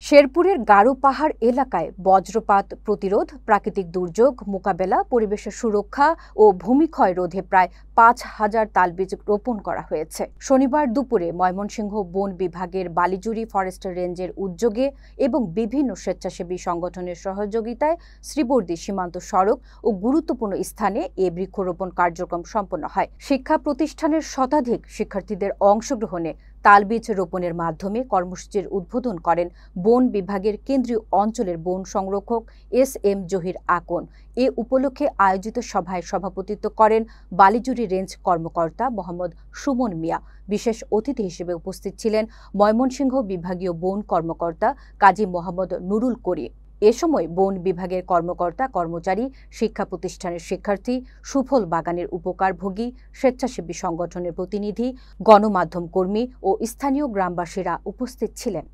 শেরপুরের গারো পাহাড় এলাকায় বজ্রপাত প্রতিরোধ, প্রাকৃতিক দুর্যোগ মোকাবেলা, পরিবেশের সুরক্ষা ও ভূমিক্ষয় রোধে প্রায় ৫,০০০ তালবীজ রোপণ করা হয়েছে। শনিবার দুপুরে ময়মনসিংহ বন বিভাগের বালিজুরি ফরেস্ট রেঞ্জের উদ্যোগে এবং বিভিন্ন স্বেচ্ছাসেবী সংগঠনের সহযোগিতায় শ্রীবর্দী সীমান্ত সড়ক ও গুরুত্বপূর্ণ স্থানে এ বৃক্ষরোপণ কার্যক্রম সম্পন্ন হয়। শিক্ষা প্রতিষ্ঠানের শতাধিক শিক্ষার্থীদের অংশগ্রহণে তালবীজ রোপণের মাধ্যমে কর্মসূচির উদ্বোধন করেন বন বিভাগের কেন্দ্রীয় অঞ্চলের বন সংরক্ষক এস.এম. জহির আকন। এ উপলক্ষে আয়োজিত সভায় সভাপতিত্ব করেন বালিজুরি রেঞ্জ কর্মকর্তা মোহাম্মদ সুমন মিয়া। বিশেষ অতিথি হিসেবে উপস্থিত ছিলেন ময়মনসিংহ বিভাগীয় বন কর্মকর্তা কাজী মোহাম্মদ নুরুল করিম। এ সময় বন বিভাগের কর্মকর্তা কর্মচারী, শিক্ষা প্রতিষ্ঠানের শিক্ষার্থী, সুফল বাগানের উপকারভোগী, স্বেচ্ছাসেবী সংগঠনের প্রতিনিধি, গণমাধ্যম কর্মী ও স্থানীয় গ্রামবাসীরা উপস্থিত ছিলেন।